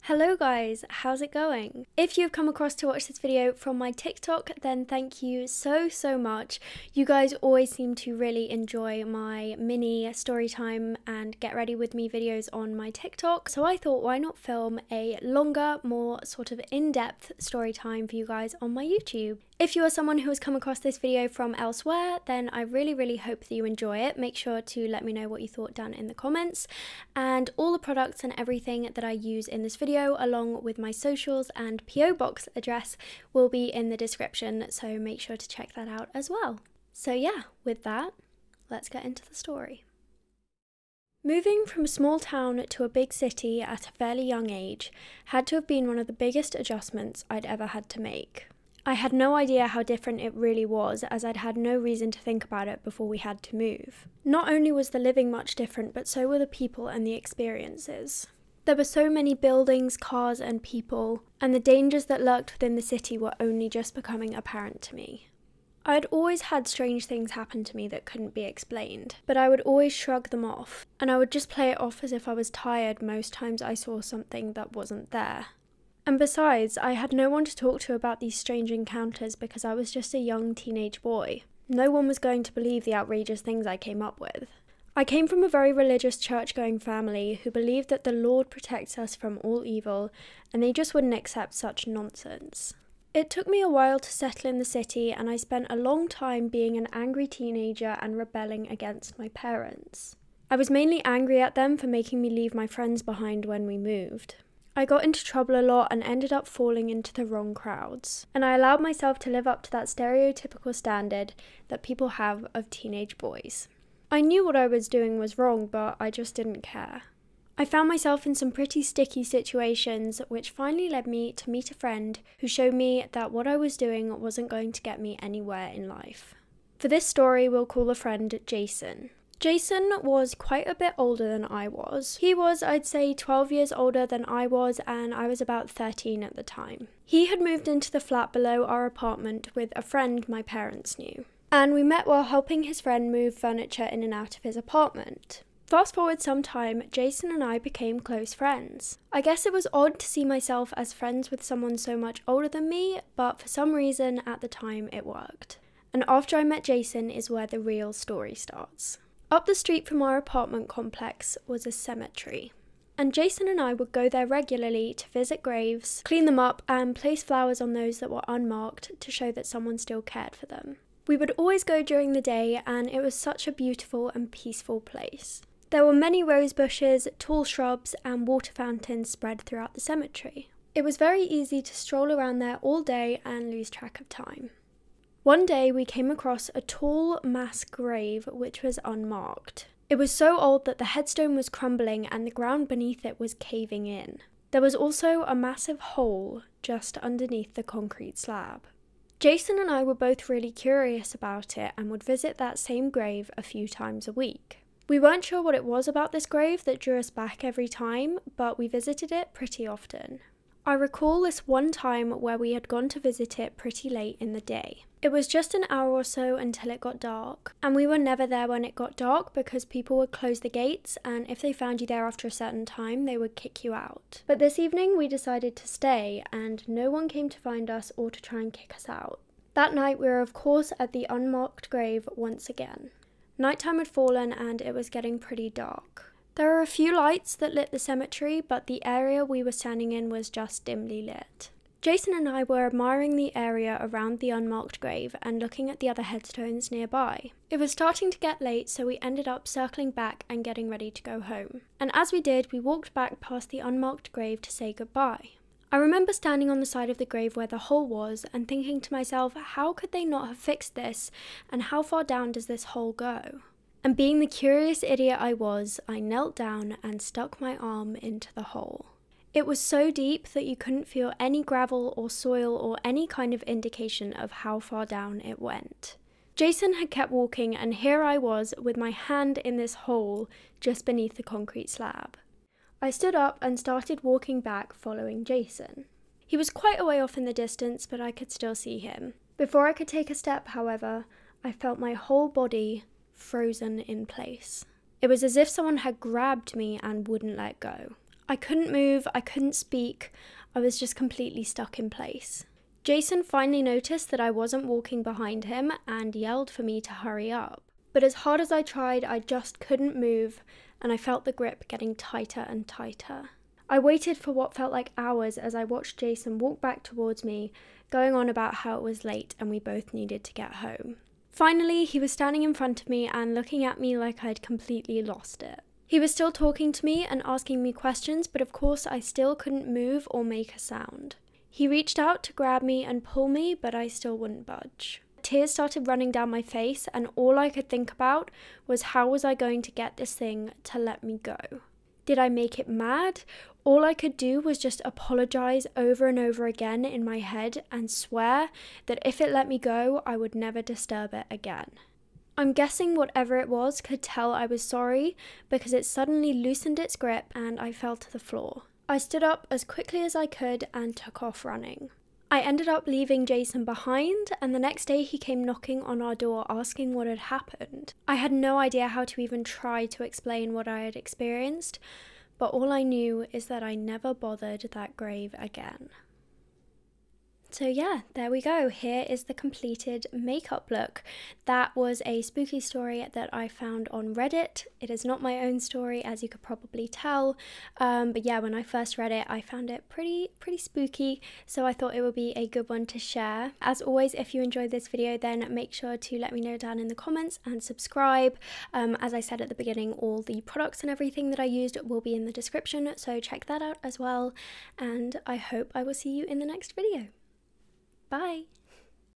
Hello guys, how's it going? If you've come across to watch this video from my TikTok, then thank you so much. You guys always seem to really enjoy my mini story time and get ready with me videos on my TikTok, so I thought why not film a longer, more sort of in-depth story time for you guys on my YouTube. If you are someone who has come across this video from elsewhere, then I really hope that you enjoy it. Make sure to let me know what you thought down in the comments, and all the products and everything that I use in this video along with my socials and PO box address will be in the description, so make sure to check that out as well. So yeah, with that, let's get into the story. Moving from a small town to a big city at a fairly young age had to have been one of the biggest adjustments I'd ever had to make. I had no idea how different it really was, as I'd had no reason to think about it before we had to move. Not only was the living much different, but so were the people and the experiences. There were so many buildings, cars and people, and the dangers that lurked within the city were only just becoming apparent to me. I had always had strange things happen to me that couldn't be explained, but I would always shrug them off, and I would just play it off as if I was tired most times I saw something that wasn't there. And besides, I had no one to talk to about these strange encounters because I was just a young teenage boy. No one was going to believe the outrageous things I came up with. I came from a very religious church-going family who believed that the Lord protects us from all evil, and they just wouldn't accept such nonsense. It took me a while to settle in the city, and I spent a long time being an angry teenager and rebelling against my parents. I was mainly angry at them for making me leave my friends behind when we moved. I got into trouble a lot and ended up falling into the wrong crowds, and I allowed myself to live up to that stereotypical standard that people have of teenage boys. I knew what I was doing was wrong, but I just didn't care. I found myself in some pretty sticky situations, which finally led me to meet a friend who showed me that what I was doing wasn't going to get me anywhere in life. For this story, we'll call the friend Jason. Jason was quite a bit older than I was. He was, I'd say, 12 years older than I was, and I was about 13 at the time. He had moved into the flat below our apartment with a friend my parents knew, and we met while helping his friend move furniture in and out of his apartment. Fast forward some time, Jason and I became close friends. I guess it was odd to see myself as friends with someone so much older than me, but for some reason at the time it worked. And after I met Jason is where the real story starts. Up the street from our apartment complex was a cemetery, and Jason and I would go there regularly to visit graves, clean them up, and place flowers on those that were unmarked to show that someone still cared for them. We would always go during the day, and it was such a beautiful and peaceful place. There were many rose bushes, tall shrubs, and water fountains spread throughout the cemetery. It was very easy to stroll around there all day and lose track of time. One day we came across a tall mass grave which was unmarked. It was so old that the headstone was crumbling and the ground beneath it was caving in. There was also a massive hole just underneath the concrete slab. Jason and I were both really curious about it and would visit that same grave a few times a week. We weren't sure what it was about this grave that drew us back every time, but we visited it pretty often. I recall this one time where we had gone to visit it pretty late in the day. It was just an hour or so until it got dark, and we were never there when it got dark because people would close the gates, and if they found you there after a certain time, they would kick you out. But this evening we decided to stay, and no one came to find us or to try and kick us out. That night we were of course at the unmarked grave once again. Nighttime had fallen and it was getting pretty dark. There were a few lights that lit the cemetery, but the area we were standing in was just dimly lit. Jason and I were admiring the area around the unmarked grave and looking at the other headstones nearby. It was starting to get late, so we ended up circling back and getting ready to go home. And as we did, we walked back past the unmarked grave to say goodbye. I remember standing on the side of the grave where the hole was and thinking to myself, how could they not have fixed this, and how far down does this hole go? And being the curious idiot I was, I knelt down and stuck my arm into the hole. It was so deep that you couldn't feel any gravel or soil or any kind of indication of how far down it went. Jason had kept walking, and here I was with my hand in this hole just beneath the concrete slab. I stood up and started walking back, following Jason. He was quite a way off in the distance, but I could still see him. Before I could take a step, however, I felt my whole body frozen in place. It was as if someone had grabbed me and wouldn't let go. I couldn't move, I couldn't speak, I was just completely stuck in place. Jason finally noticed that I wasn't walking behind him and yelled for me to hurry up. But as hard as I tried, I just couldn't move, and I felt the grip getting tighter and tighter. I waited for what felt like hours as I watched Jason walk back towards me, going on about how it was late and we both needed to get home. Finally, he was standing in front of me and looking at me like I'd completely lost it. He was still talking to me and asking me questions, but of course I still couldn't move or make a sound. He reached out to grab me and pull me, but I still wouldn't budge. Tears started running down my face, and all I could think about was how was I going to get this thing to let me go? Did I make it mad? All I could do was just apologize over and over again in my head and swear that if it let me go, I would never disturb it again. I'm guessing whatever it was could tell I was sorry because it suddenly loosened its grip and I fell to the floor. I stood up as quickly as I could and took off running. I ended up leaving Jason behind, and the next day he came knocking on our door asking what had happened. I had no idea how to even try to explain what I had experienced, but all I knew is that I never bothered that grave again. So yeah, there we go. Here is the completed makeup look. That was a spooky story that I found on Reddit. It is not my own story, as you could probably tell. But yeah, when I first read it, I found it pretty spooky. So I thought it would be a good one to share. As always, if you enjoyed this video, then make sure to let me know down in the comments and subscribe. As I said at the beginning, all the products and everything that I used will be in the description. So check that out as well. And I hope I will see you in the next video. Bye!